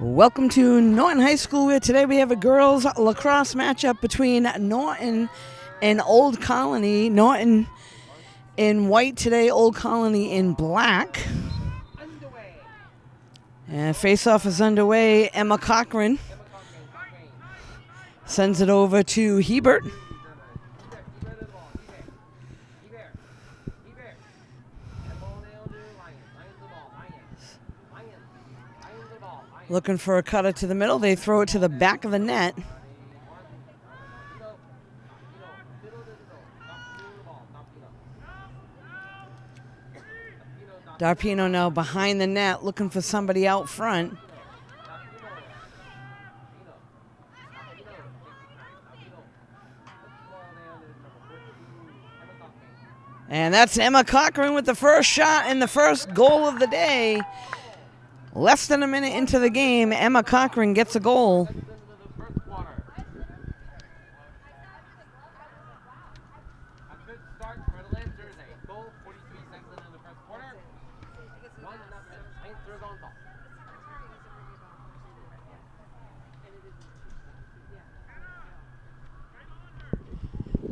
Welcome to Norton High School, where today we have a girls lacrosse matchup between Norton and Old Colony. Norton in white today, Old Colony in black. And face-off is underway. Emma Cochran sends it over to Hebert. Looking for a cutter to the middle. They throw it to the back of the net. Darpino now behind the net, looking for somebody out front. And that's Emma Cochran with the first shot and the first goal of the day. Less than a minute into the game, Emma Cochran gets a goal.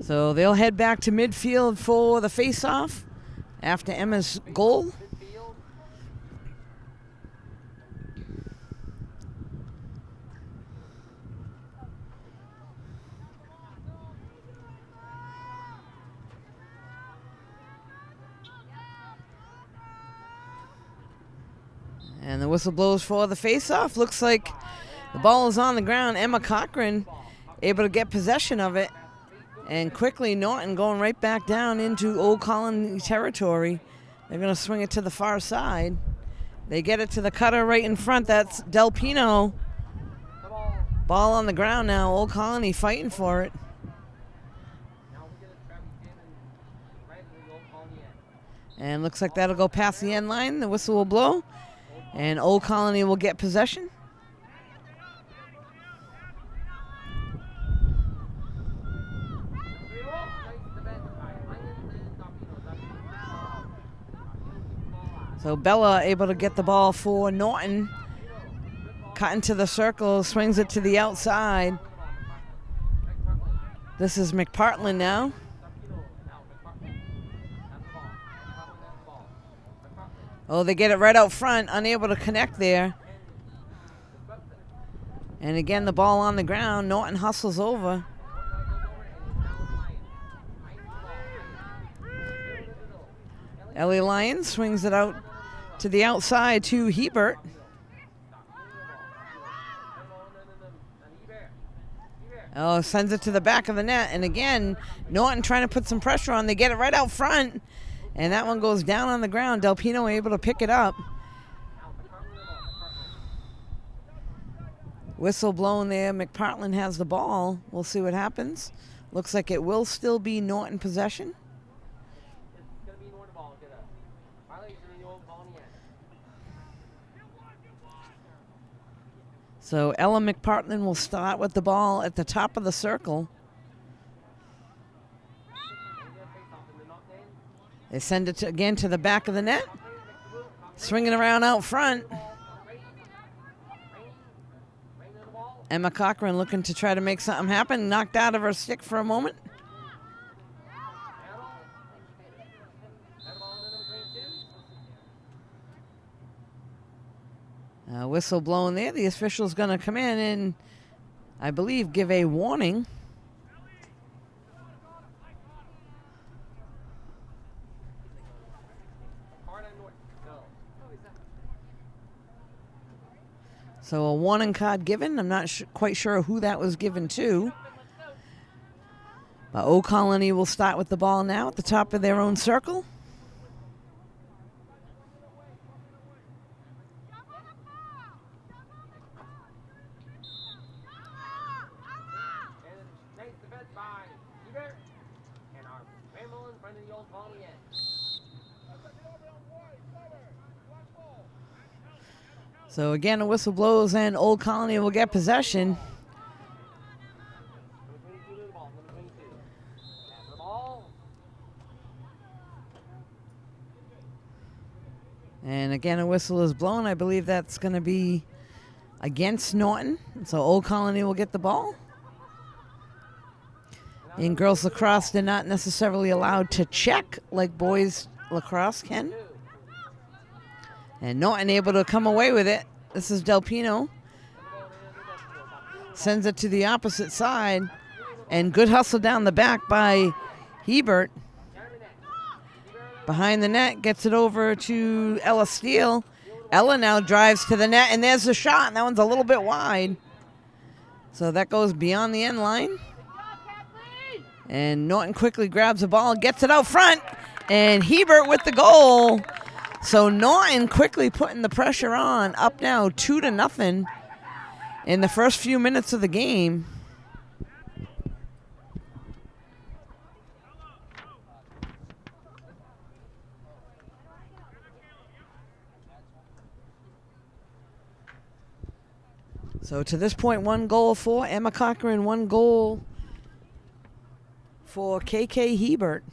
So they'll head back to midfield for the face-off after Emma's goal. And the whistle blows for the face-off. Looks like the ball is on the ground. Emma Cochran able to get possession of it. And quickly Norton going right back down into Old Colony territory. They're going to swing it to the far side. They get it to the cutter right in front. That's Del Pino. Ball on the ground now. Old Colony fighting for it. And looks like that'll go past the end line. The whistle will blow. And Old Colony will get possession. So Bella able to get the ball for Norton. Cut into the circle, swings it to the outside. This is McPartland now. Oh, they get it right out front, unable to connect there. And again, the ball on the ground. Norton hustles over. Ellie Lyons swings it out to the outside to Hebert. Oh, sends it to the back of the net. And again, Norton trying to put some pressure on. They get it right out front. And that one goes down on the ground. Del Pino able to pick it up. Whistle blown there. McPartland has the ball. We'll see what happens. Looks like it will still be Norton possession. So Ella McPartland will start with the ball at the top of the circle. They send it again to the back of the net. Swinging around out front. Emma Cochran looking to try to make something happen. Knocked out of her stick for a moment. Whistle blown there. The official's going to come in and, I believe, give a warning. So a warning card given. I'm not quite sure who that was given to. But Old Colony will start with the ball now at the top of their own circle. So again, a whistle blows and Old Colony will get possession. And again, a whistle is blown. I believe that's going to be against Norton. So Old Colony will get the ball. In girls lacrosse, they're not necessarily allowed to check like boys lacrosse can. And Norton able to come away with it. This is Del Pino. Sends it to the opposite side. And good hustle down the back by Hebert. Behind the net, gets it over to Ella Steele. Ella now drives to the net, and there's the shot. And that one's a little bit wide. So that goes beyond the end line. And Norton quickly grabs the ball and gets it out front. And Hebert with the goal. So Norton quickly putting the pressure on. Up now 2-0 in the first few minutes of the game. So to this point, 1 goal for Emma Cochran, 1 goal for KK Hebert.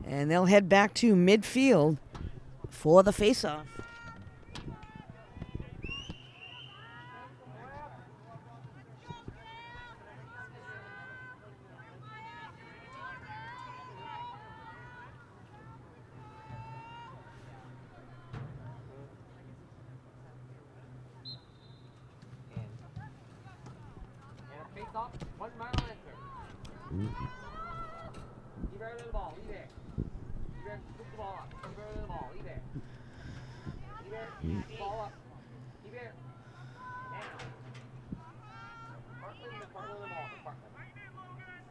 And they'll head back to midfield for the faceoff.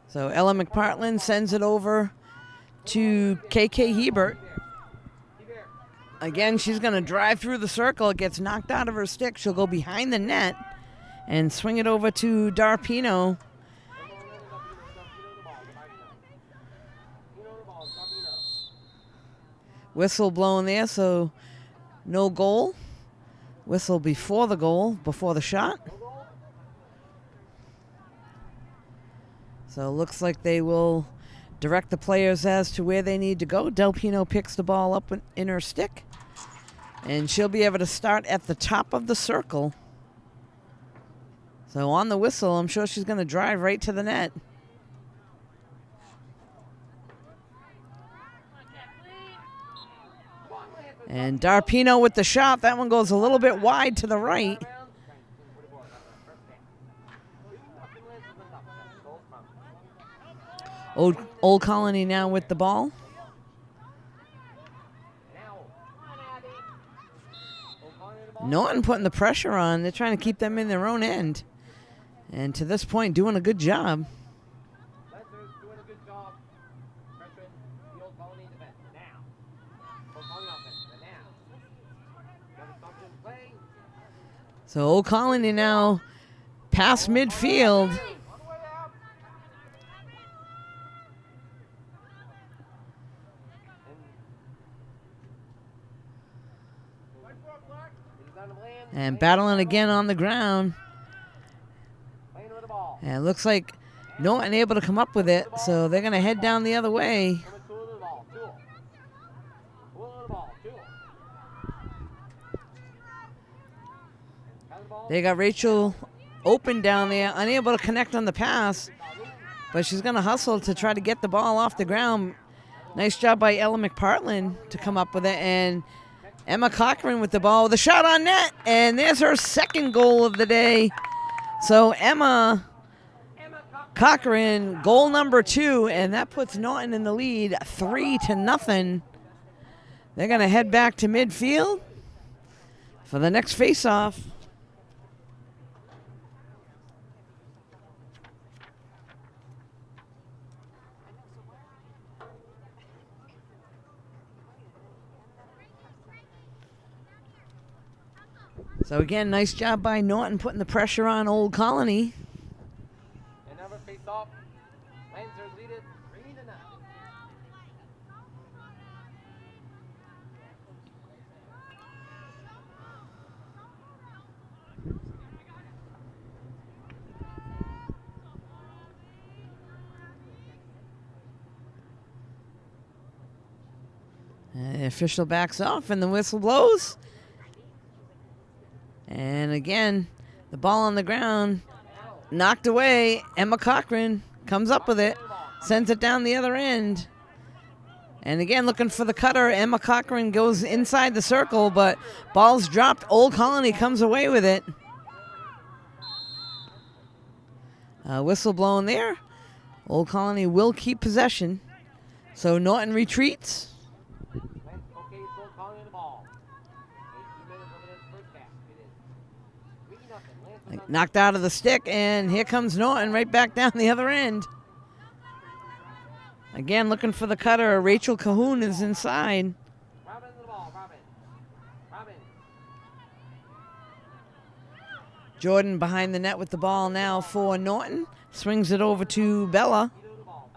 So Ella McPartland sends it over to KK Hebert. Again, she's going to drive through the circle. It gets knocked out of her stick. She'll go behind the net and swing it over to Darpino. Whistle blown there, so no goal. Whistle before the goal, before the shot. So it looks like they will direct the players as to where they need to go. Del Pino picks the ball up in her stick. And she'll be able to start at the top of the circle. So on the whistle, I'm sure she's going to drive right to the net. And Darpino with the shot. That one goes a little bit wide to the right. Old Colony now with the ball. Norton putting the pressure on. They're trying to keep them in their own end. And to this point, doing a good job. So Old Colony now past midfield. And battling again on the ground. And it looks like Norton able to come up with it, so they're going to head down the other way. They got Rachel open down there, unable to connect on the pass, but she's going to hustle to try to get the ball off the ground. Nice job by Ella McPartland to come up with it, and Emma Cochran with the ball with a shot on net, and there's her second goal of the day. So Emma Cochran, goal number 2, and that puts Norton in the lead 3-0. They're going to head back to midfield for the next face-off. So again, nice job by Norton putting the pressure on Old Colony. Another face off. Lancers lead it 3-0. The official backs off and the whistle blows. And again, the ball on the ground, knocked away. Emma Cochran comes up with it, sends it down the other end. And again, looking for the cutter. Emma Cochran goes inside the circle, but ball's dropped. Old Colony comes away with it. Whistle blown there. Old Colony will keep possession. So Norton retreats. Okay, so calling the ball. 18 minutes of this first half. It is 3-0. Lance Knocked out of the stick, and here comes Norton right back down the other end. Again, looking for the cutter. Rachel Cahoon is inside. Robin the ball. Robin. Jordan behind the net with the ball now for Norton. Swings it over to Bella. Tapino the ball.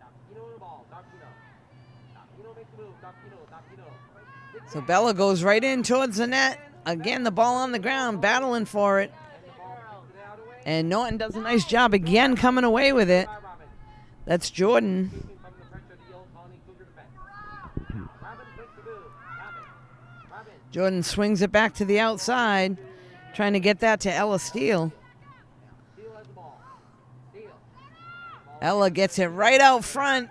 Tapino the ball. Tapino makes the move. Tapino. So Bella goes right in towards the net. Again, the ball on the ground, battling for it. And Norton does a nice job again coming away with it. That's Jordan. From the pressure of the Old Colony Cougar defense. Robin makes the move. Robin. Jordan swings it back to the outside, trying to get that to Ella Steele. Steele has the ball. Steele. Ella gets it right out front,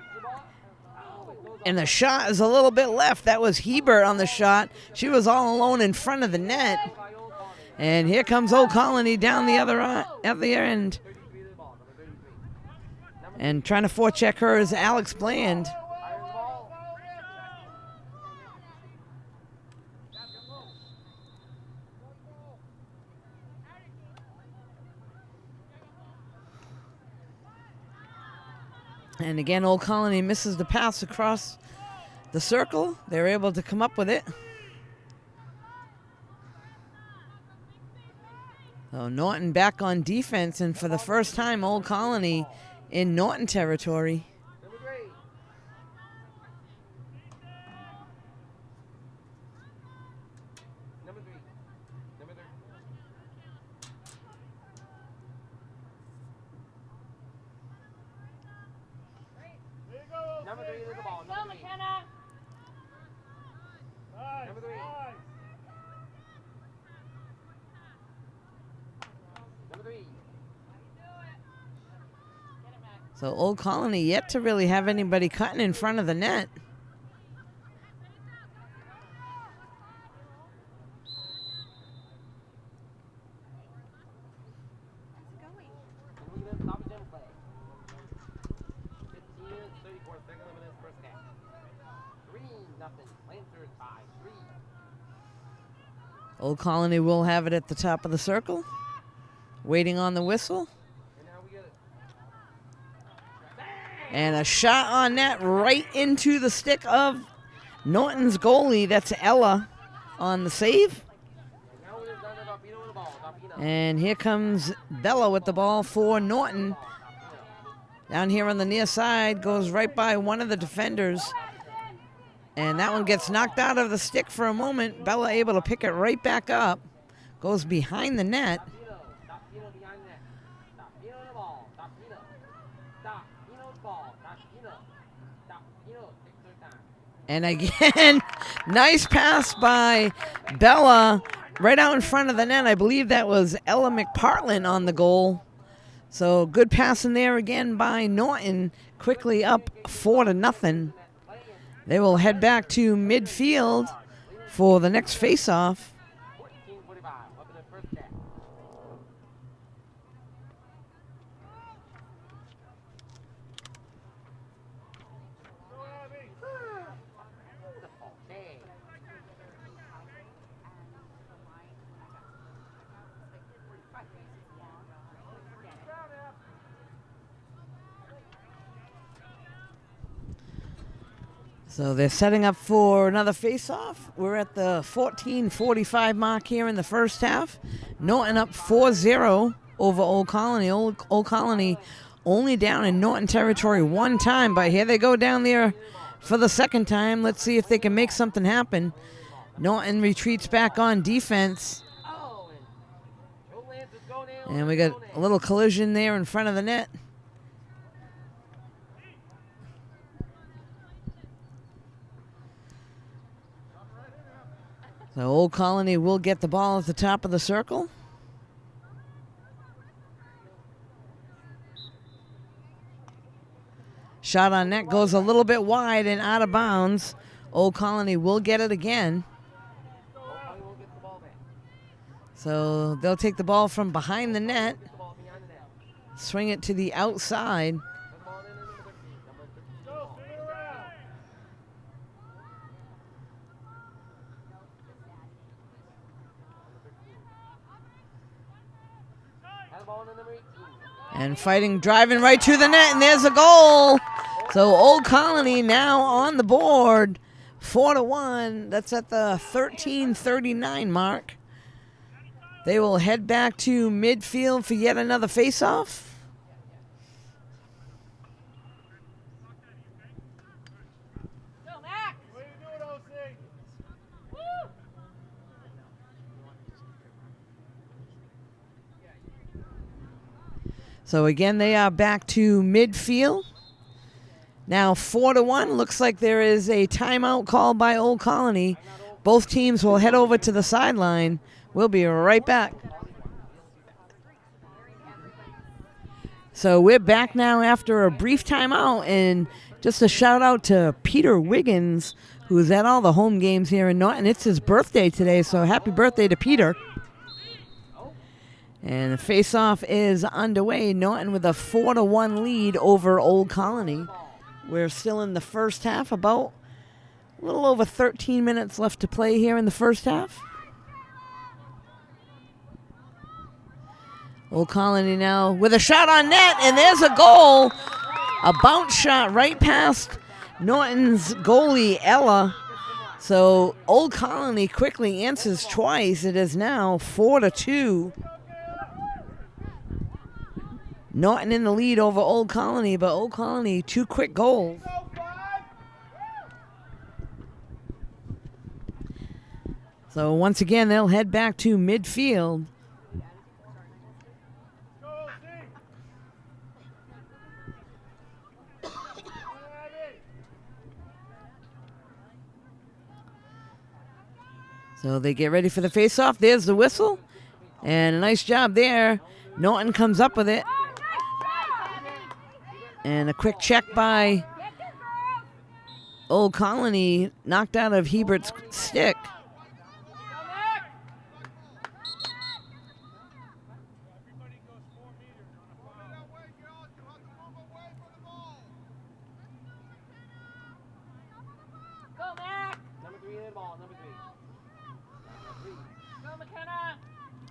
and the shot is a little bit left. That was Hebert on the shot. She was all alone in front of the net. And here comes Old Colony down the other at the end. And trying to forecheck her is Alex Bland. And again, Old Colony misses the pass across the circle. They're able to come up with it. So Norton back on defense, and for the first time, Old Colony in Norton territory. Number 3. Number 3. Number 3 is the ball. Number 3. Number 3. Number 3. So Old Colony yet to really have anybody cutting in front of the net. Old Colony will have it at the top of the circle, waiting on the whistle. And a shot on net right into the stick of Norton's goalie. That's Ella on the save. And here comes Bella with the ball for Norton. Down here on the near side, goes right by one of the defenders. And that one gets knocked out of the stick for a moment. Bella able to pick it right back up. Goes behind the net. And again, nice pass by Bella right out in front of the net. I believe that was Ella McPartlin on the goal. So good pass in there again by Norton. Quickly up 4-0. They will head back to midfield for the next face-off. So they're setting up for another face-off. We're at the 14:45 mark here in the first half. Norton up 4-0 over Old Colony. Old Colony only down in Norton territory one time, but here they go down there for the second time. Let's see if they can make something happen. Norton retreats back on defense. And we got a little collision there in front of the net. So Old Colony will get the ball at the top of the circle. Shot on net goes a little bit wide and out of bounds. Old Colony will get it again. So they'll take the ball from behind the net, swing it to the outside. And fighting, driving right to the net, and there's a goal. So Old Colony now on the board, 4-1. That's at the 13:39 mark. They will head back to midfield for yet another face-off. So again, they are back to midfield. Now 4-1. Looks like there is a timeout called by Old Colony. Both teams will head over to the sideline. We'll be right back. So we're back now after a brief timeout, and just a shout out to Peter Wiggins, who's at all the home games here in Norton. It's his birthday today, so happy birthday to Peter. And the face-off is underway. Norton with a 4-1 lead over Old Colony. We're still in the first half, about a little over 13 minutes left to play here in the first half. Old Colony now with a shot on net, and there's a goal. A bounce shot right past Norton's goalie, Ella. So Old Colony quickly answers twice. It is now 4-2. Norton in the lead over Old Colony, but Old Colony, 2 quick goals. So once again, they'll head back to midfield. So they get ready for the face-off. There's the whistle. And a nice job there. Norton comes up with it. And a quick check by Old Colony, knocked out of Hebert's stick.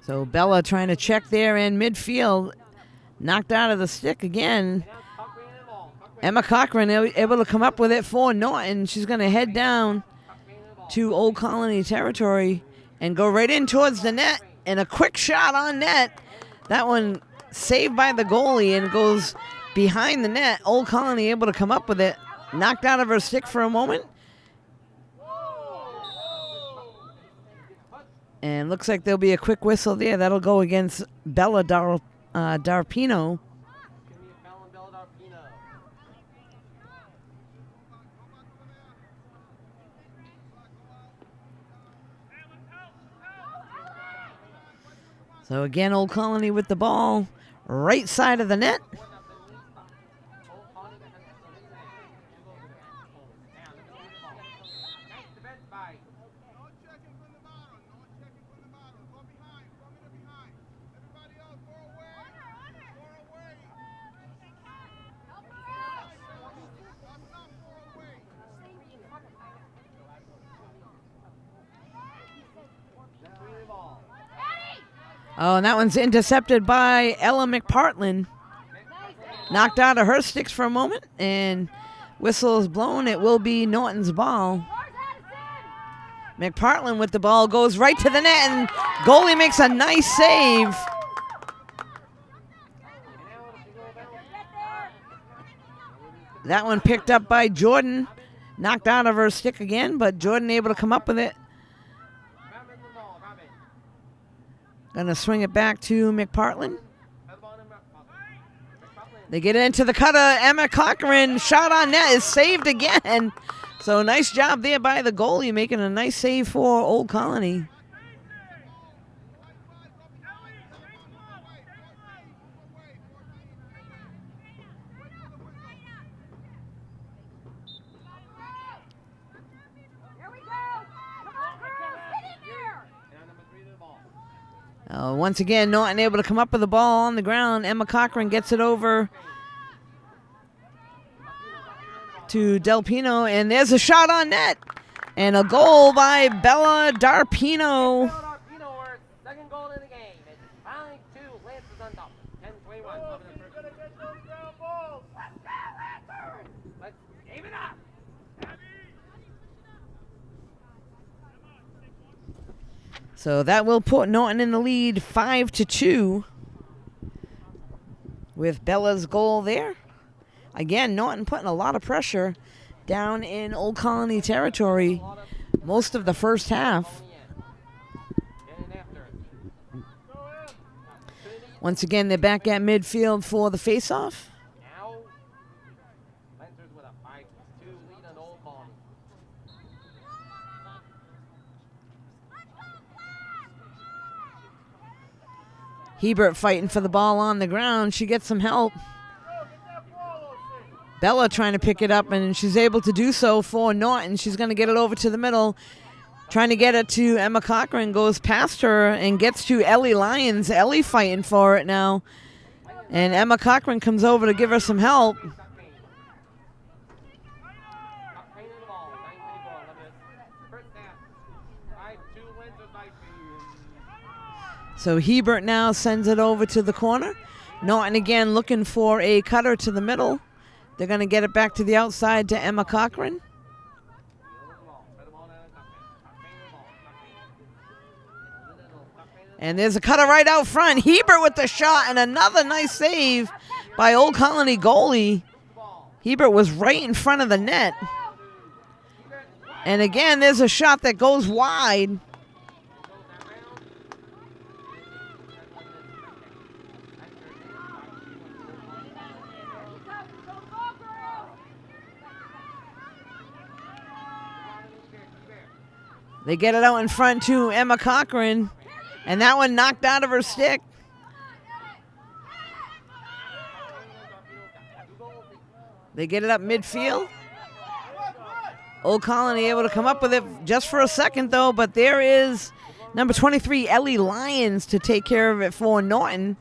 So Bella trying to check there in midfield. Knocked out of the stick again. Emma Cochran able to come up with it for Norton. She's going to head down to Old Colony territory and go right in towards the net. And a quick shot on net. That one saved by the goalie and goes behind the net. Old Colony able to come up with it. Knocked out of her stick for a moment. And looks like there'll be a quick whistle there. That'll go against Bella Darpino. So again, Old Colony with the ball, right side of the net. Oh, and that one's intercepted by Ella McPartlin. Knocked out of her sticks for a moment, and whistle is blown. It will be Norton's ball. McPartlin with the ball goes right to the net, and goalie makes a nice save. That one picked up by Jordan. Knocked out of her stick again, but Jordan able to come up with it. Gonna swing it back to McPartlin. They get into the cutter. Emma Cochran, shot on net, is saved again. So nice job there by the goalie, making a nice save for Old Colony. Once again, Norton able to come up with the ball on the ground. Emma Cochran gets it over to Del Pino, and there's a shot on net. And a goal by Bella Darpino. Second goal in the game. It's 5-2. Lance is on top. 10-21. Let's game it up. So that will put Norton in the lead 5-2 with Bella's goal there. Again, Norton putting a lot of pressure down in Old Colony territory most of the first half. Once again, they're back at midfield for the faceoff. Now, Lancers with a 5-2 lead on Old Colony. Hebert fighting for the ball on the ground. She gets some help. Bella trying to pick it up, and she's able to do so for Norton. She's going to get it over to the middle. Trying to get it to Emma Cochran. Goes past her and gets to Ellie Lyons. Ellie fighting for it now. And Emma Cochran comes over to give her some help. So Hebert now sends it over to the corner. Norton again looking for a cutter to the middle. They're going to get it back to the outside to Emma Cochran. And there's a cutter right out front. Hebert with the shot, and another nice save by Old Colony goalie. Hebert was right in front of the net. And again, there's a shot that goes wide. They get it out in front to Emma Cochran, and that one knocked out of her stick. They get it up midfield. Old Colony able to come up with it just for a second, though, but there is number 23, Ellie Lyons, to take care of it for Norton.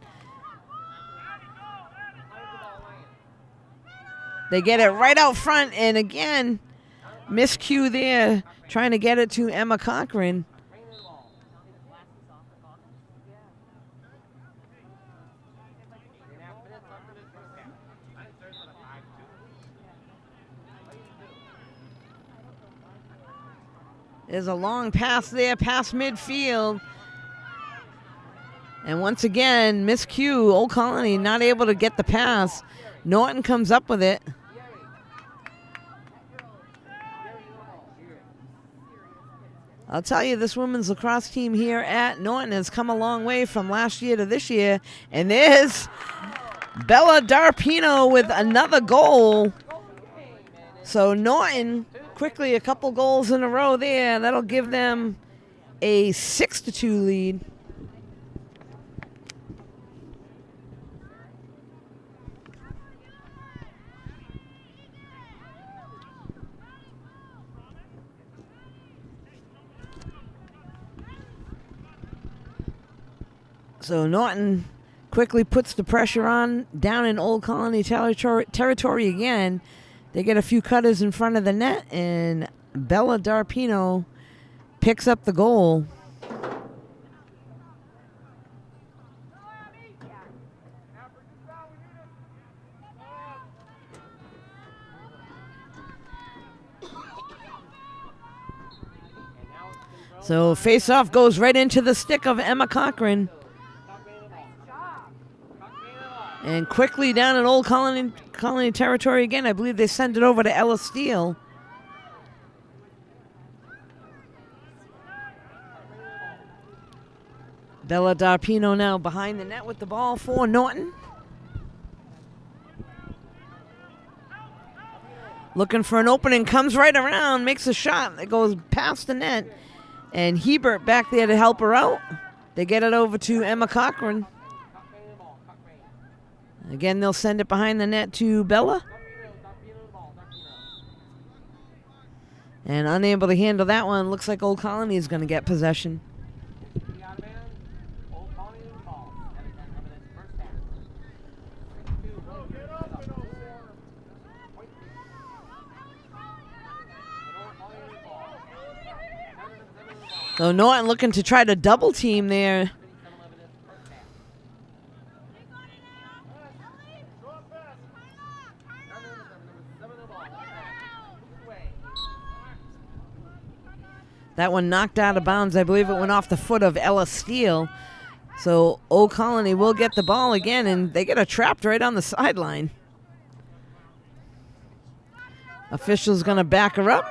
They get it right out front, and again, miscue there, trying to get it to Emma Cochran. There's a long pass there past midfield. And once again, miscue. Old Colony not able to get the pass. Norton comes up with it. I'll tell you, this women's lacrosse team here at Norton has come a long way from last year to this year. And there's Bella Darpino with another goal. So Norton quickly a couple goals in a row there. That'll give them a 6-2 lead. So Norton quickly puts the pressure on down in Old Colony territory again. They get a few cutters in front of the net, and Bella Darpino picks up the goal. So face-off goes right into the stick of Emma Cochran. And quickly down in Old Colony territory again. I believe they send it over to Ella Steele. Bella Darpino now behind the net with the ball for Norton. looking for an opening, comes right around, makes a shot that goes past the net. And Hebert back there to help her out. They get it over to Emma Cochran. Again, they'll send it behind the net to Bella. And unable to handle that one, looks like Old Colony is going to get possession. So Norton looking to try to double team there. That one knocked out of bounds. I believe it went off the foot of Ella Steele. So Old Colony will get the ball again, and they get her trapped right on the sideline. Official's going to back her up.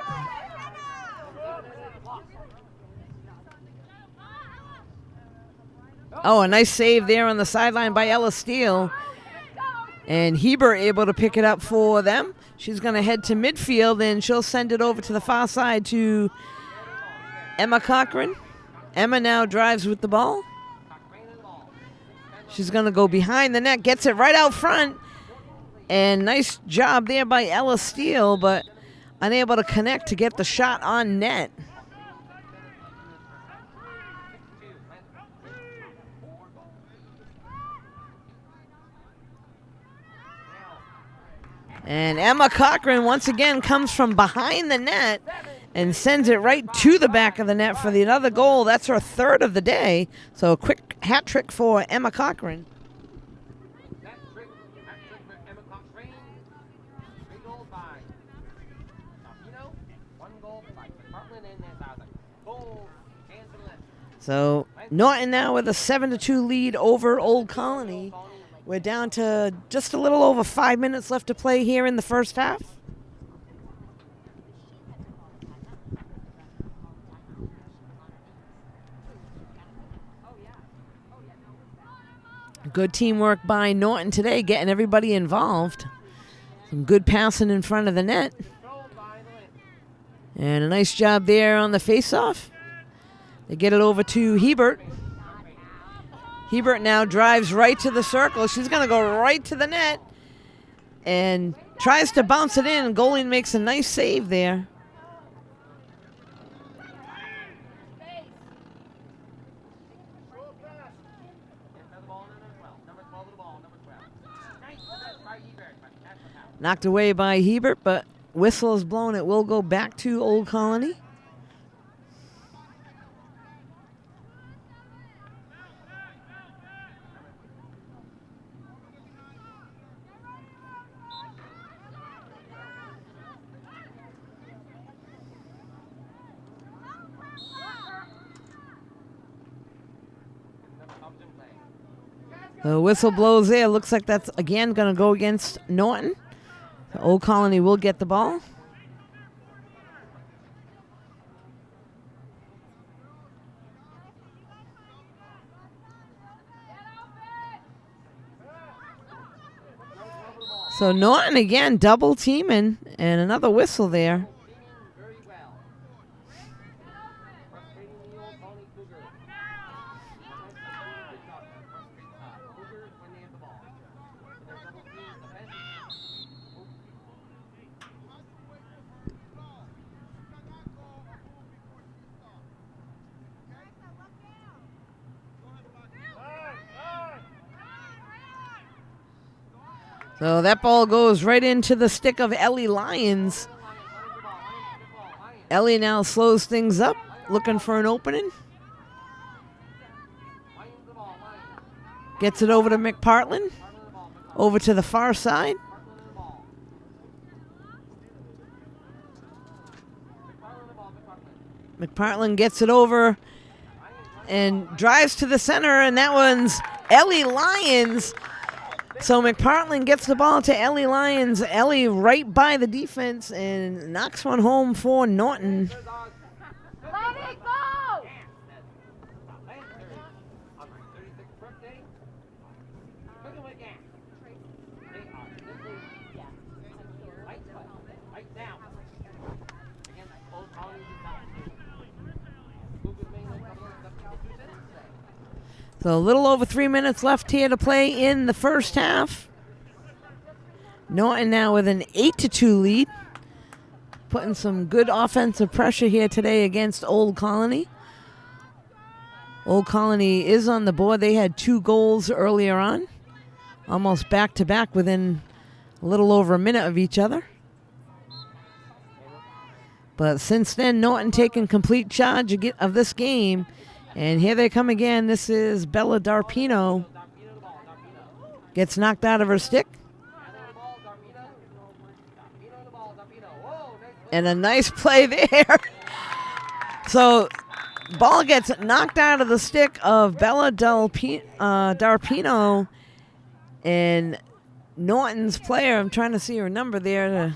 Oh, a nice save there on the sideline by Ella Steele. And Hebert able to pick it up for them. She's going to head to midfield, and she'll send it over to the far side to Emma Cochran. Emma now drives with the ball. She's going to go behind the net, gets it right out front. And nice job there by Ella Steele, but unable to connect to get the shot on net. And Emma Cochran once again comes from behind the net and sends it right to the back of the net for the another goal. That's her third of the day. So a quick hat trick for Emma Cochran. So Norton now with a 7-2 lead over Old Colony. We're down to just a little over 5 minutes left to play here in the first half. Good teamwork by Norton today, getting everybody involved. Some good passing in front of the net. And a nice job there on the faceoff. They get it over to Hebert. Hebert now drives right to the circle. She's going to go right to the net and tries to bounce it in. Goalie makes a nice save there. Knocked away by Hebert, but whistle is blown. It will go back to Old Colony. The whistle blows there. Looks like that's again going to go against Norton. The Old Colony will get the ball. So Norton again double teaming and another whistle there. So that ball goes right into the stick of Ellie Lyons. Ellie now slows things up, looking for an opening. Gets it over to McPartlin. Over to the far side. McPartlin gets it over and drives to the center, and that one's Ellie Lyons. So McPartlin gets the ball to Ellie Lyons. Ellie right by the defense and knocks one home for Norton. Let it go! So a little over 3 minutes left here to play in the first half. Norton now with an 8-2 lead. Putting some good offensive pressure here today against Old Colony. Old Colony is on the board. They had 2 goals earlier on. Almost back-to-back within a little over a minute of each other. But since then, Norton taking complete charge of this game. And here they come again. This is Bella Darpino. Gets knocked out of her stick. And a nice play there. So, ball gets knocked out of the stick of Bella Darpino. And Norton's player, I'm trying to see her number there.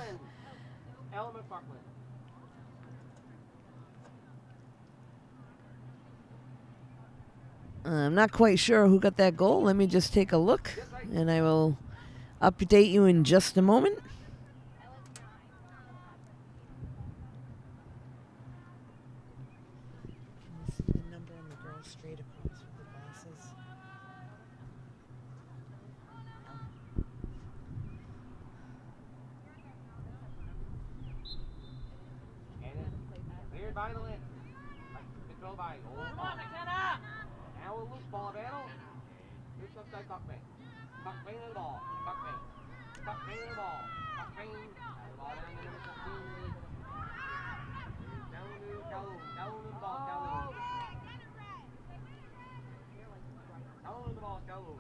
I'm not quite sure who got that goal. Let me just take a look, and I will update you in just a moment. See the number on the girl straight across with the glasses. Cleared by the lid. Control by Old Colony. Now a loose ball battle. Here's upside Buckman. Buckman in the ball. Buckman. Buckman in the ball. Buckman. The ball down to number 15. Down to Calhoun. Calhoun in the ball. Calhoun. Calhoun in the ball. Calhoun.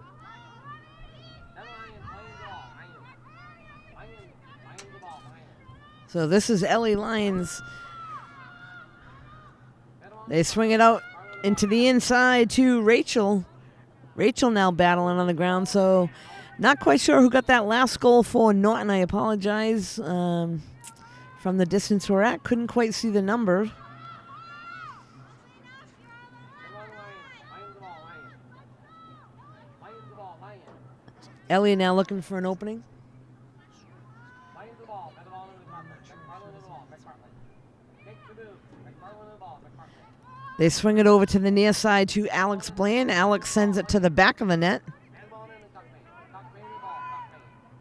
Then Lions playing the ball. Lions. Lions the ball. Lions. So this is Ellie Lyons. They swing it out into the inside to Rachel. Rachel now battling on the ground. So not quite sure who got that last goal for Norton. I apologize from the distance we're at. Couldn't quite see the number. Ellie now looking for an opening. They swing it over to the near side to Alex Bland. Alex sends it to the back of the net.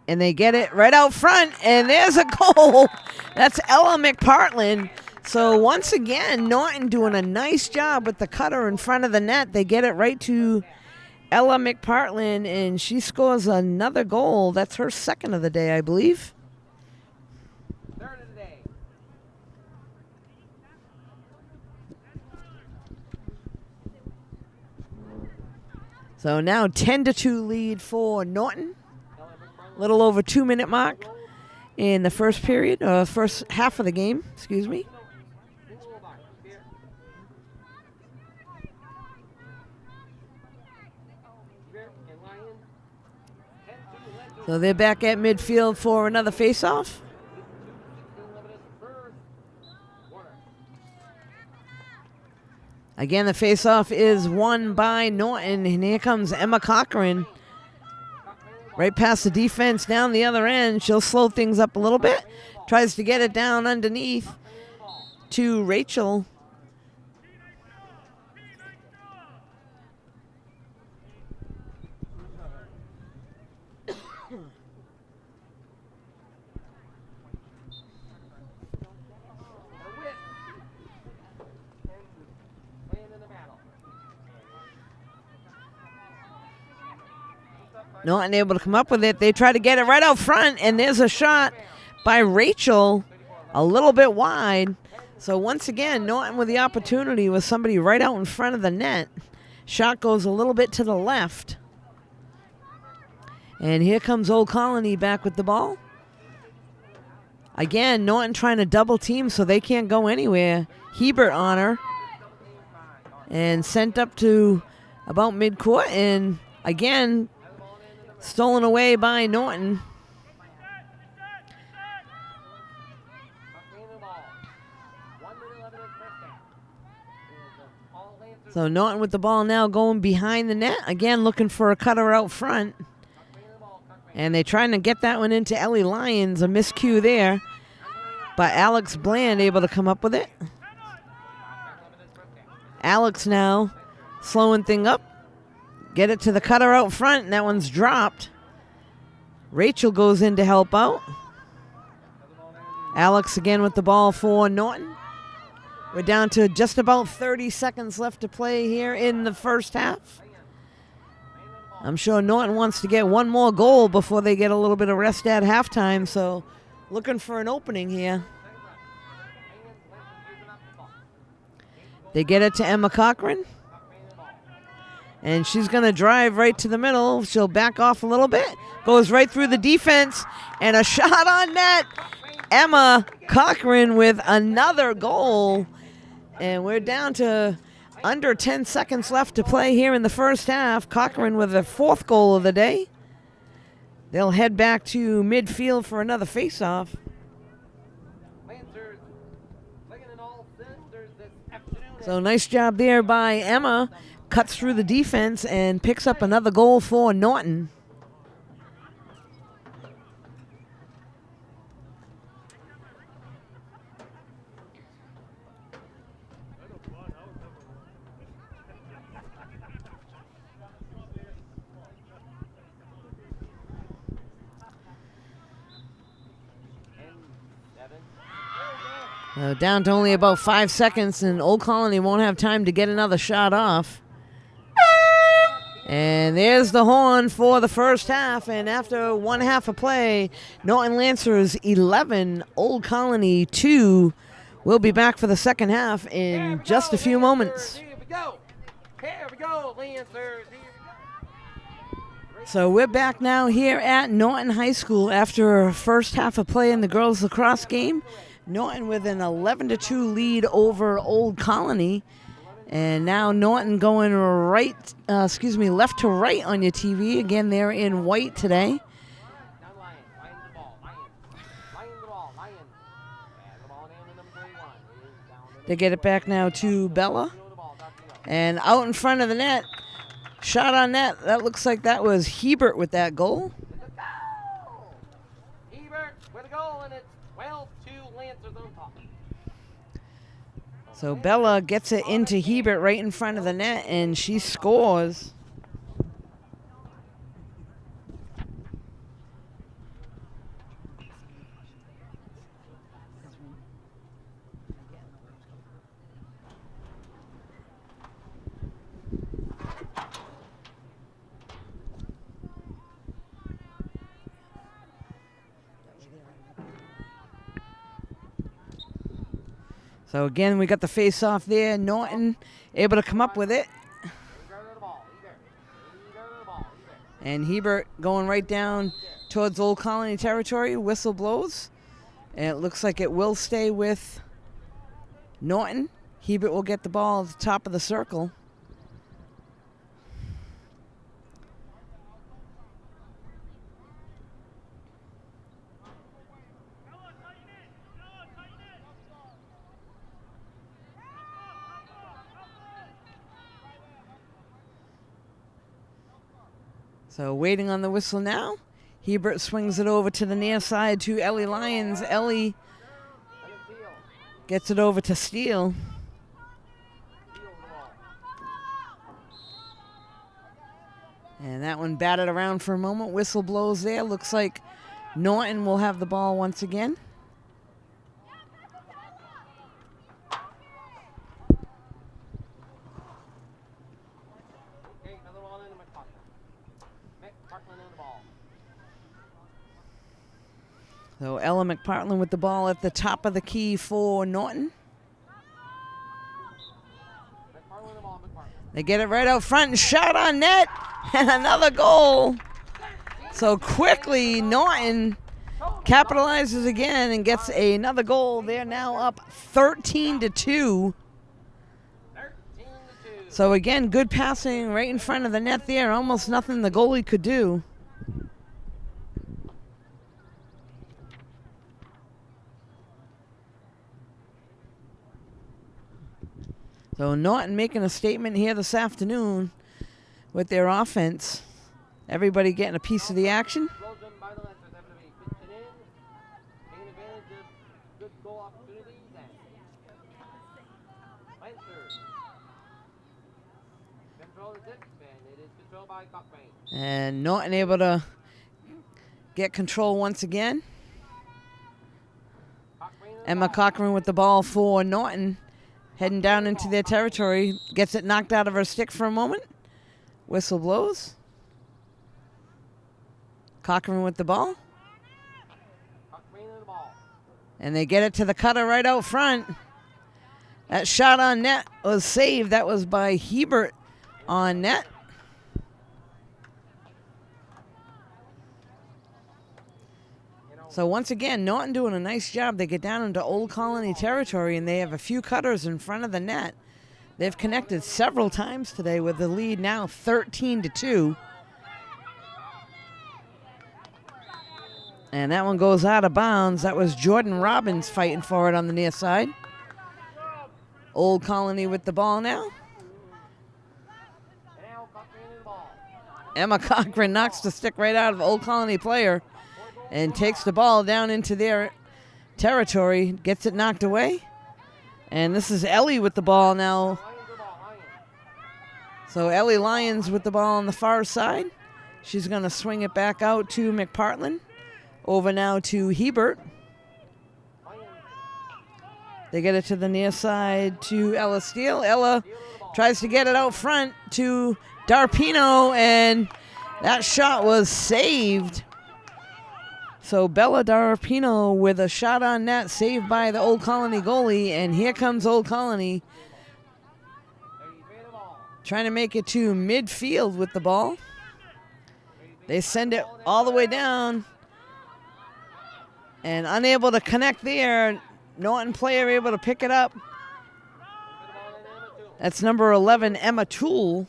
And they get it right out front, and there's a goal. That's Ella McPartland. So once again, Norton doing a nice job with the cutter in front of the net. They get it right to Ella McPartland, and she scores another goal. That's her second of the day, I believe. Third of the day. So now 10-2 lead for Norton. Little over 2 minute mark in the first period, or first half of the game, excuse me. So they're back at midfield for another face-off. Again, the face-off is won by Norton, and here comes Emma Cochran. Right past the defense down the other end. She'll slow things up a little bit. Tries to get it down underneath to Rachel. Not able to come up with it. They try to get it right out front, and there's a shot by Rachel, a little bit wide. So once again, Norton with the opportunity with somebody right out in front of the net. Shot goes a little bit to the left. And here comes Old Colony back with the ball. Again, Norton trying to double team so they can't go anywhere. Hebert on her. And sent up to about midcourt, and again, stolen away by Norton. So Norton with the ball now going behind the net. Again, looking for a cutter out front. And they're trying to get that one into Ellie Lyons. A miscue there. But Alex Bland able to come up with it. Alex now slowing thing up. get it to the cutter out front, and that one's dropped. Rachel goes in to help out. Alex again with the ball for Norton. We're down to just about 30 seconds left to play here in the first half. I'm sure Norton wants to get one more goal before they get a little bit of rest at halftime, so looking for an opening here. They get it to Emma Cochran. And she's going to drive right to the middle. She'll back off a little bit. Goes right through the defense. And a shot on net. Emma Cochran with another goal. And we're down to under 10 seconds left to play here in the first half. Cochran with the 4th goal of the day. They'll head back to midfield for another faceoff. So nice job there by Emma. Cuts through the defense and picks up another goal for Norton. Down to only about 5 seconds, and Old Colony won't have time to get another shot off. And there's the horn for the first half, and after one half of play, Norton Lancers 11, Old Colony 2. We'll be back for the second half in just a few moments. Here we go. Here we go, Lancers. Here we go. So we're back now here at Norton High School after first half of play in the girls lacrosse game. Norton with an 11-2 lead over Old Colony. And now Norton going left to right on your TV. Again, they're in white today. They get it back now to Bella. And out in front of the net, shot on net. That looks like that was Hebert with that goal. Hebert with a goal, and it's 12-2 Lancers on top. So Bella gets it into Hebert right in front of the net, and she scores. So again, we got the face-off there. Norton able to come up with it. And Hebert going right down towards Old Colony territory. Whistle blows. And it looks like it will stay with Norton. Hebert will get the ball at the top of the circle. So waiting on the whistle now. Hebert swings it over to the near side to Ellie Lyons. Ellie gets it over to Steele. And that one batted around for a moment. Whistle blows there. Looks like Norton will have the ball once again. So Ella McPartland with the ball at the top of the key for Norton. They get it right out front and shot on net. And another goal. So quickly, Norton capitalizes again and gets another goal. They're now up 13-2. So again, good passing right in front of the net there. Almost nothing the goalie could do. So Norton making a statement here this afternoon with their offense. Everybody getting a piece of the action. Controlled by Cockney. And Norton able to get control once again. Emma Cochran with the ball for Norton. Heading down into their territory. Gets it knocked out of her stick for a moment. Whistle blows. Cochran with the ball. And they get it to the cutter right out front. That shot on net was saved. That was by Hebert on net. So once again, Norton doing a nice job. They get down into Old Colony territory and they have a few cutters in front of the net. They've connected several times today with the lead now 13-2. And that one goes out of bounds. That was Jordan Robbins fighting for it on the near side. Old Colony with the ball now. Emma Cochran knocks the stick right out of Old Colony player and takes the ball down into their territory, gets it knocked away. And this is Ellie with the ball now. So Ellie Lyons with the ball on the far side. She's going to swing it back out to McPartland. Over now to Hebert. They get it to the near side to Ella Steele. Ella tries to get it out front to Darpino, and that shot was saved. So Bella Darpino with a shot on net, saved by the Old Colony goalie, and here comes Old Colony trying to make it to midfield with the ball. They send it all the way down. And unable to connect there. Norton player able to pick it up. That's number 11, Emma Toole.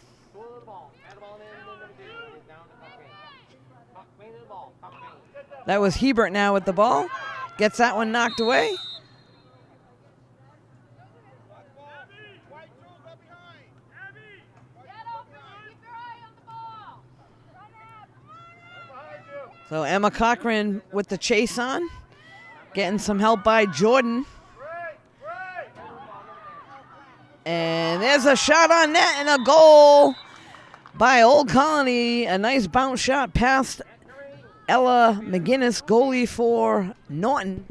That was Hebert now with the ball. Gets that one knocked away. So Emma Cochran with the chase on. Getting some help by Jordan. And there's a shot on net and a goal by Old Colony. A nice bounce shot past Ella McGinnis, goalie for Norton.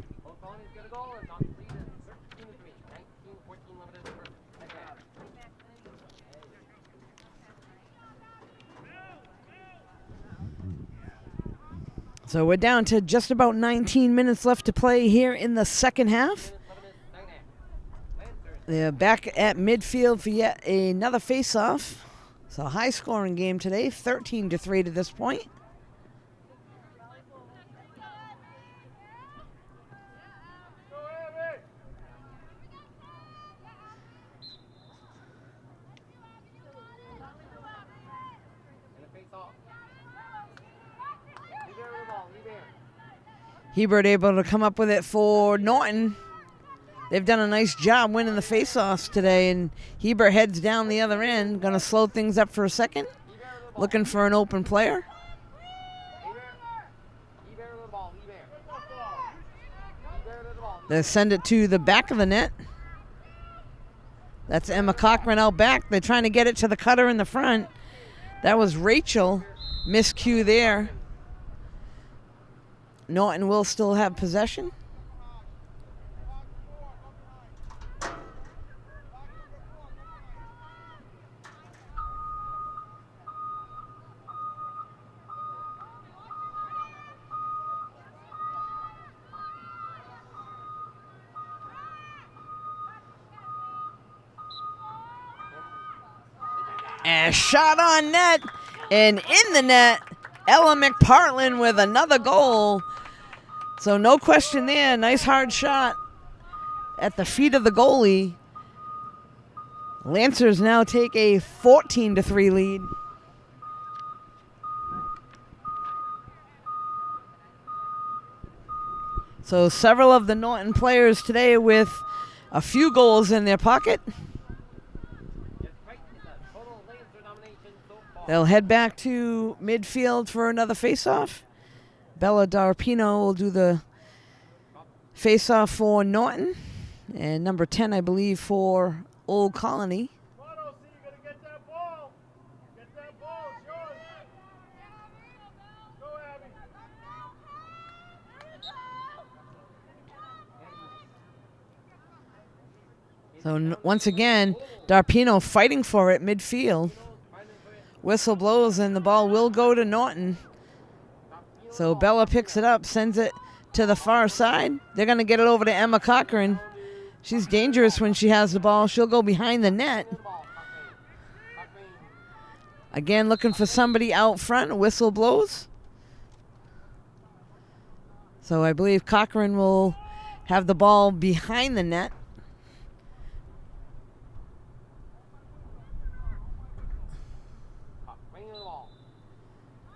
So we're down to just about 19 minutes left to play here in the second half. They're back at midfield for yet another face-off. It's a high-scoring game today, 13-3 to this point. Hebert able to come up with it for Norton. They've done a nice job winning the face-offs today, and Hebert heads down the other end. Going to slow things up for a second. Looking for an open player. They send it to the back of the net. That's Emma Cochran out back. They're trying to get it to the cutter in the front. That was Rachel. Miscue there. Norton will still have possession. And a shot on net, and in the net, Ella McPartland with another goal. So no question there. Nice hard shot at the feet of the goalie. Lancers now take a 14-3 lead. So several of the Norton players today with a few goals in their pocket. They'll head back to midfield for another face-off. Bella Darpino will do the face-off for Norton. And number 10, I believe, for Old Colony. So once again, Darpino fighting for it midfield. Whistle blows and the ball will go to Norton. So Bella picks it up, sends it to the far side. They're going to get it over to Emma Cochran. She's dangerous when she has the ball. She'll go behind the net. Again, looking for somebody out front. Whistle blows. So I believe Cochran will have the ball behind the net.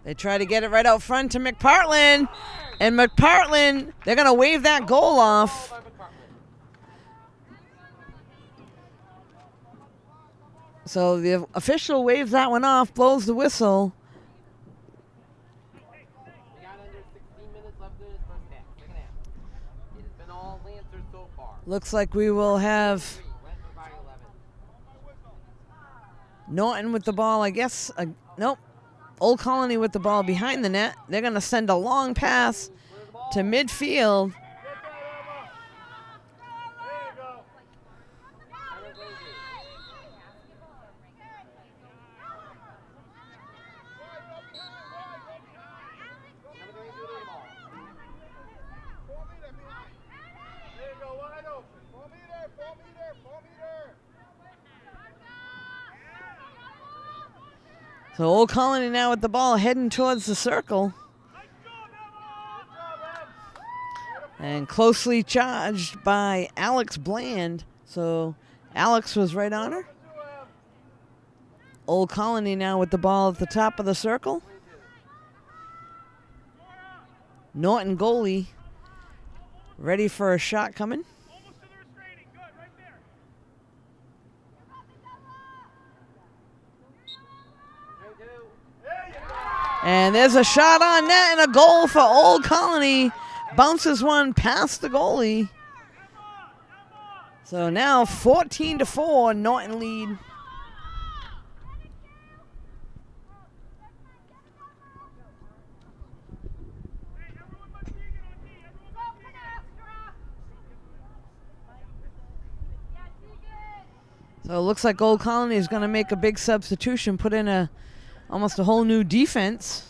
They try to get it right out front to McPartland. And McPartland, they're going to wave that goal off. So the official waves that one off, blows the whistle. We got under 16 minutes left in this first half. Second half. It has been all Lancers so far. Looks like we will have Lancers by 11. Norton with the ball, I guess. Nope. Old Colony with the ball behind the net. They're going to send a long pass to midfield. So Old Colony now with the ball heading towards the circle. And closely charged by Alex Bland. So Alex was right on her. Old Colony now with the ball at the top of the circle. Norton goalie ready for a shot coming. And there's a shot on net and a goal for Old Colony. Bounces one past the goalie. So now 14-4, Norton lead. So it looks like Old Colony is going to make a big substitution, put in almost a whole new defense.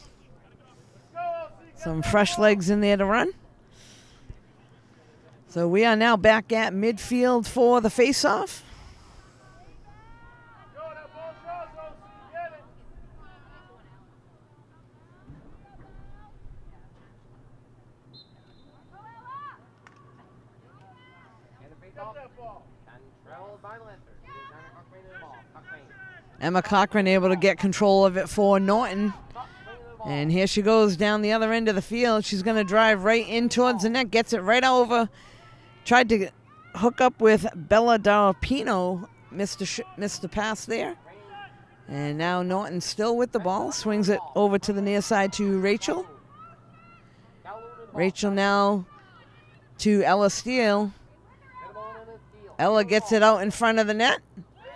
Some fresh legs in there to run. So we are now back at midfield for the face-off. Emma Cochran able to get control of it for Norton. And here she goes down the other end of the field. She's going to drive right in towards the net. Gets it right over. Tried to hook up with Bella Darpino. Missed the pass there. And now Norton still with the ball. Swings it over to the near side to Rachel. Rachel now to Ella Steele. Ella gets it out in front of the net.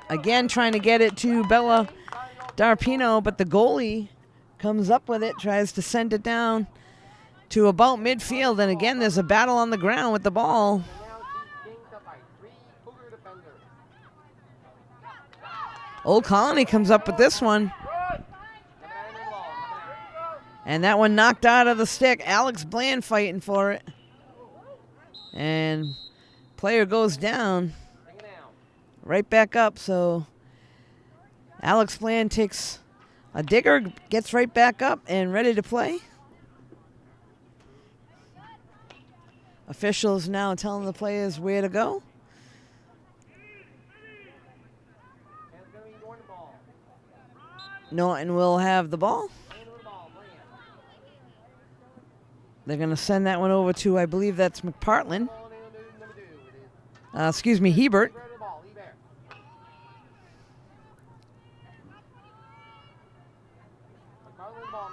Again, trying to get it to Bella Darpino, but the goalie comes up with it, tries to send it down to about midfield. And again, there's a battle on the ground with the ball. Old Colony comes up with this one. And that one knocked out of the stick. Alex Bland fighting for it. And player goes down. Right back up, so Alex Bland takes a digger, gets right back up and ready to play. Officials now telling the players where to go. Norton will have the ball. They're going to send that one over to, I believe that's McPartland. Hebert.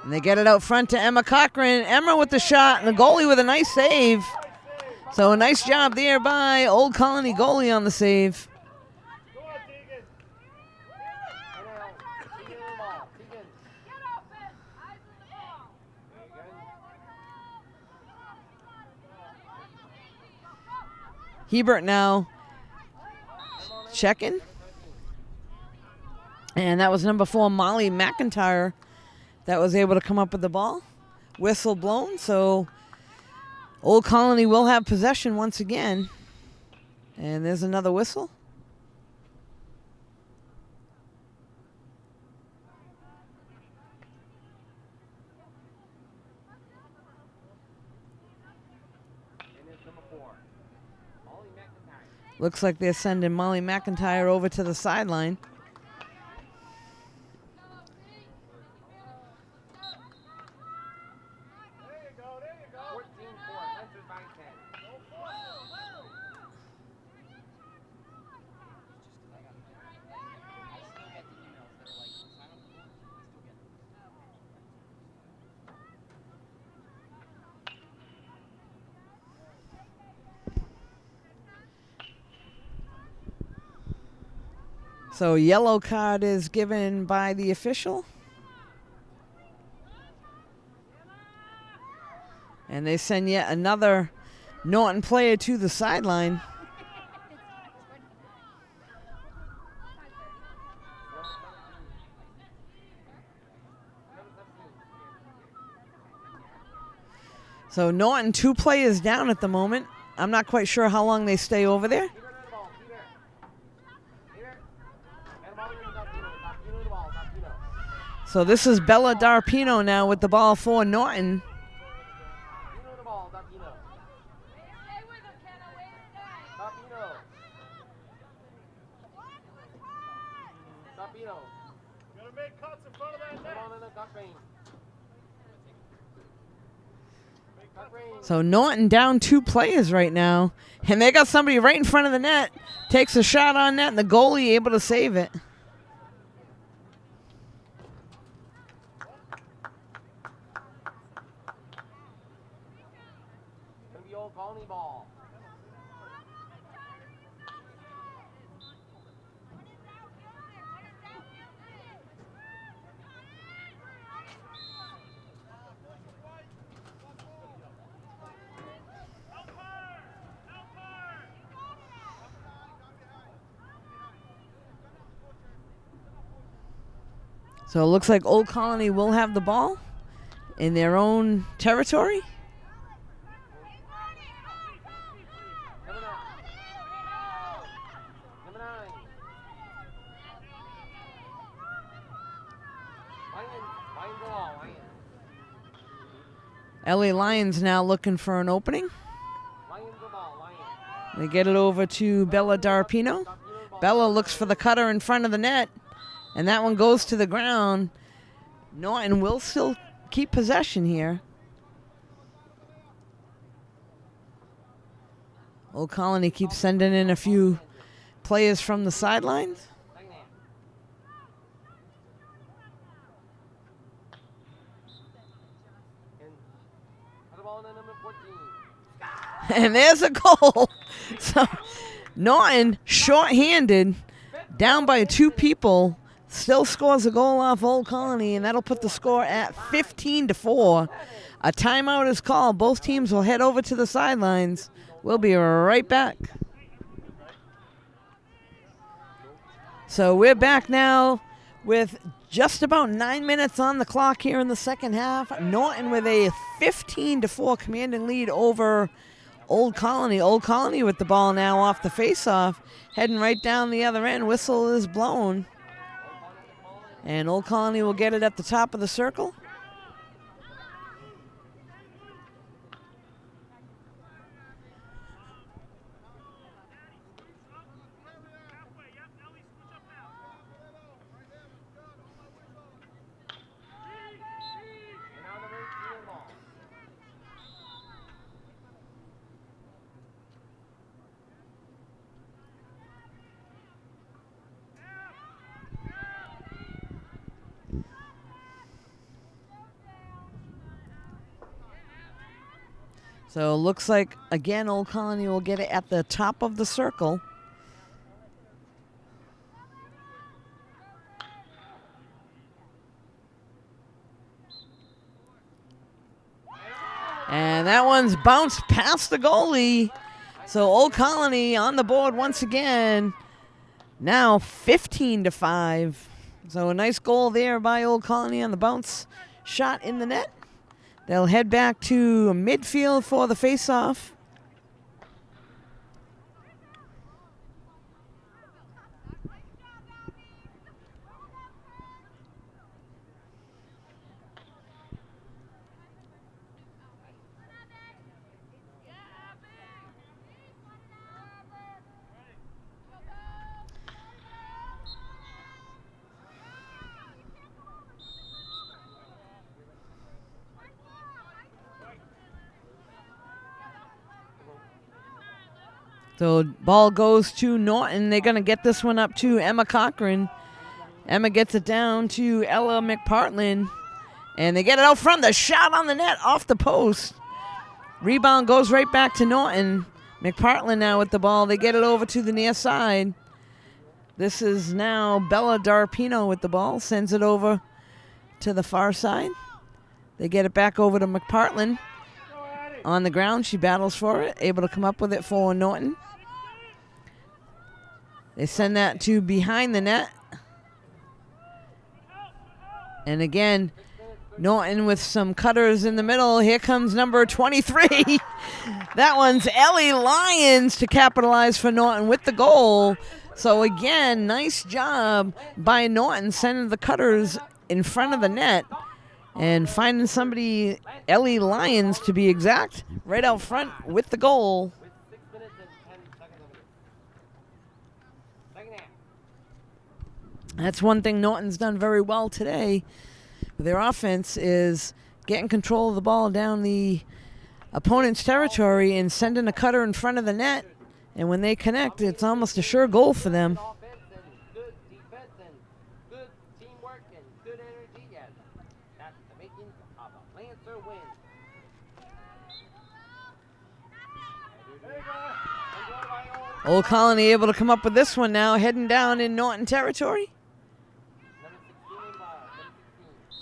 And they get it out front to Emma Cochran. Emma with the shot and the goalie with a nice save. So a nice job there by Old Colony goalie on the save. Hebert now checking. And that was number 4, Molly McIntyre, that was able to come up with the ball. Whistle blown, so Old Colony will have possession once again. And there's another whistle. Looks like they're sending Molly McIntyre over to the sideline. So yellow card is given by the official. And they send yet another Norton player to the sideline. So Norton, 2 players down at the moment. I'm not quite sure how long they stay over there. So this is Bella Darpino now with the ball for Norton. So Norton down 2 players right now. And they got somebody right in front of the net. Takes a shot on net, and the goalie able to save it. So it looks like Old Colony will have the ball in their own territory. LA Lions now looking for an opening. They get it over to Bella Darpino. Bella looks for the cutter in front of the net. And that one goes to the ground. Norton will still keep possession here. Old Colony keeps sending in a few players from the sidelines. And there's a goal. So Norton, short-handed, down by 2 people, still scores a goal off Old Colony, and that'll put the score at 15-4. A timeout is called. Both teams will head over to the sidelines. We'll be right back. So we're back now with just about 9 minutes on the clock here in the second half. Norton with a 15-4 commanding lead over Old Colony. Old Colony with the ball now off the face-off, heading right down the other end. Whistle is blown. And Old Colony will get it at the top of the circle. So it looks like, again, Old Colony will get it at the top of the circle. And that one's bounced past the goalie. So Old Colony on the board once again. Now 15-5. So a nice goal there by Old Colony on the bounce shot in the net. They'll head back to midfield for the face-off. So ball goes to Norton. They're going to get this one up to Emma Cochran. Emma gets it down to Ella McPartlin. And they get it out front. The shot on the net off the post. Rebound goes right back to Norton. McPartlin now with the ball. They get it over to the near side. This is now Bella Darpino with the ball. Sends it over to the far side. They get it back over to McPartlin. On the ground, she battles for it. Able to come up with it for Norton. They send that to behind the net. And again, Norton with some cutters in the middle. Here comes number 23. That one's Ellie Lyons to capitalize for Norton with the goal. So again, nice job by Norton sending the cutters in front of the net and finding somebody, Ellie Lyons to be exact, right out front with the goal. That's one thing Norton's done very well today. Their offense is getting control of the ball down the opponent's territory and sending a cutter in front of the net. And when they connect, it's almost a sure goal for them. Good defense and good teamwork and good energy. Yes, that's the making of a Lancer win. Old Colony able to come up with this one now, heading down in Norton territory.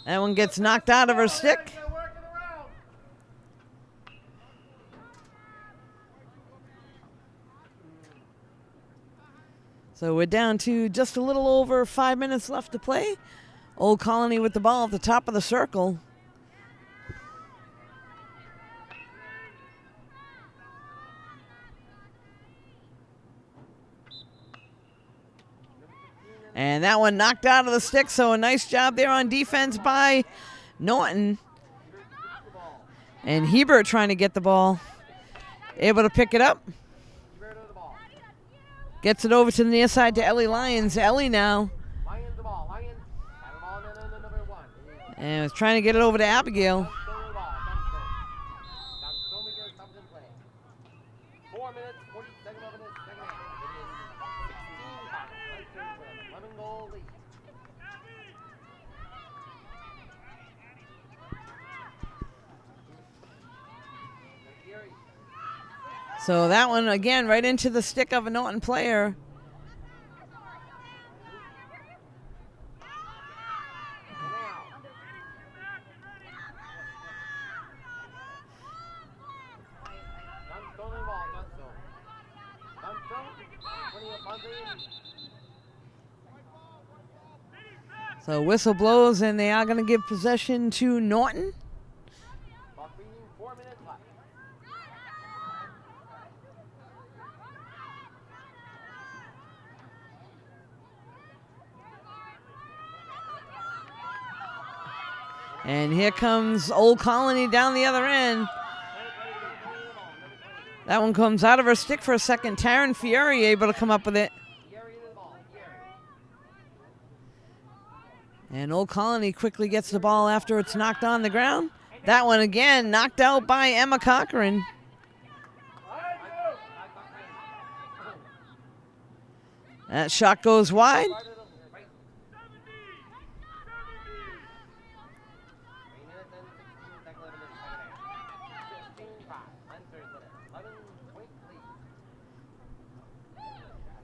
That one gets knocked out of her stick. So we're down to just a little over 5 minutes left to play. Old Colony with the ball at the top of the circle. And that one knocked out of the stick, so a nice job there on defense by Norton. And Hebert trying to get the ball. Able to pick it up. Gets it over to the near side to Ellie Lyons. Ellie now. And was trying to get it over to Abigail. 4 minutes, 47 of the second half. It is 16-5. 11-goal lead. So that one, again, right into the stick of a Norton player. So whistle blows, and they are going to give possession to Norton. And here comes Old Colony down the other end. That one comes out of her stick for a second. Taryn Fieri able to come up with it. And Old Colony quickly gets the ball after it's knocked on the ground. That one again knocked out by Emma Cochran. That shot goes wide.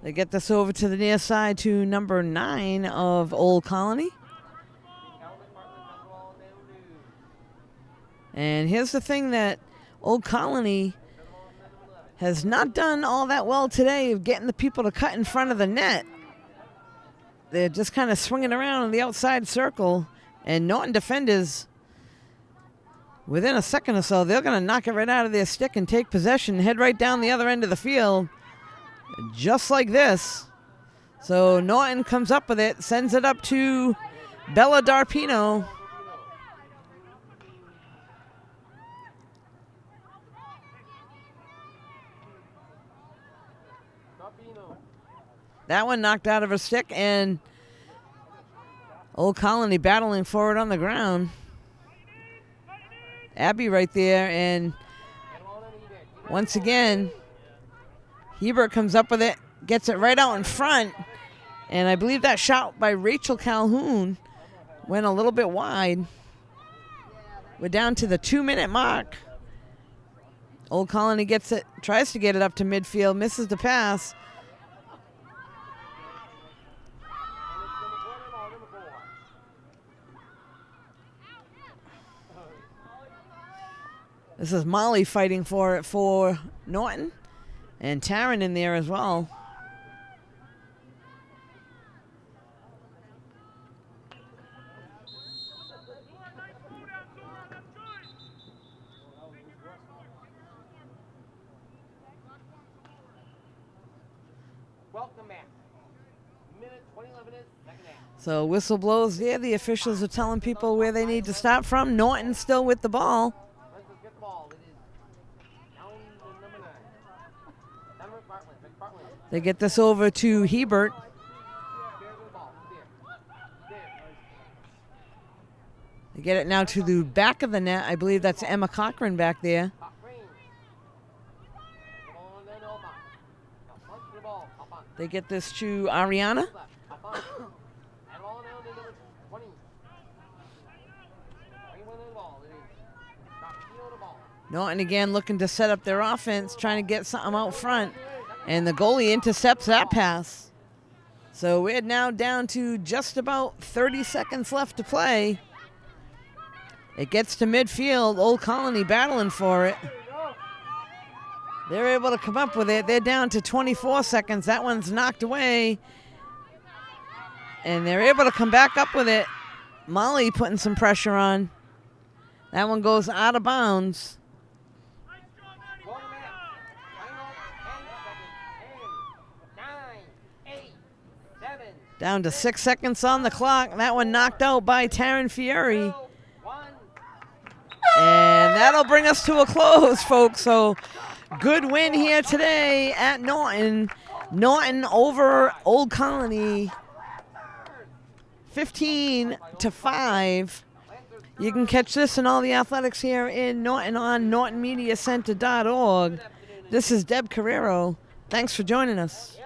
They get this over to the near side to number 9 of Old Colony. And here's the thing that Old Colony has not done all that well today of getting the people to cut in front of the net. they're just kind of swinging around on the outside circle. And Norton defenders, within a second or so, they're going to knock it right out of their stick and take possession, head right down the other end of the field, just like this. So Norton comes up with it, sends it up to Bella Darpino. That one knocked out of her stick, and Old Colony battling for it on the ground. Abby right there, and once again, Hebert comes up with it, gets it right out in front, and I believe that shot by Rachel Calhoun went a little bit wide. We're down to the 2-minute mark. Old Colony gets it, tries to get it up to midfield, misses the pass. This is Molly fighting for it for Norton, and Taryn in there as well. Welcome back. Minute 21 minutes, second half. So whistle blows there. The officials are telling people where they need to stop from. Norton still with the ball. Let's just get the ball. It is down to number 9. Number Bartlett. Bartlett. They get this over to Hebert. There's the ball. There. They get it now to the back of the net. I believe that's Emma Cochran back there. Cochrane. Ball in the middle box. Now punch the ball. Up on. They get this to Ariana. Left. Up on. And ball down to number 20. 21 in the ball. It is Darpino the ball. Norton again looking to set up their offense, trying to get something out front. And the goalie intercepts that pass. So we're now down to just about 30 seconds left to play. It gets to midfield. Old Colony battling for it. They're able to come up with it. They're down to 24 seconds. That one's knocked away. And they're able to come back up with it. Molly putting some pressure on. That one goes out of bounds. Ball to man. Final 10 seconds. 10, 9, 8, 7, Down to 6 seconds on the clock. That one knocked out by Taryn Fieri. 2, 1. And that'll bring us to a close, folks. So good win here today at Norton. Norton over Old Colony, 15-5. You can catch this and all the athletics here in Norton on NortonMediaCenter.org. This is Deb Carrero. Thanks for joining us.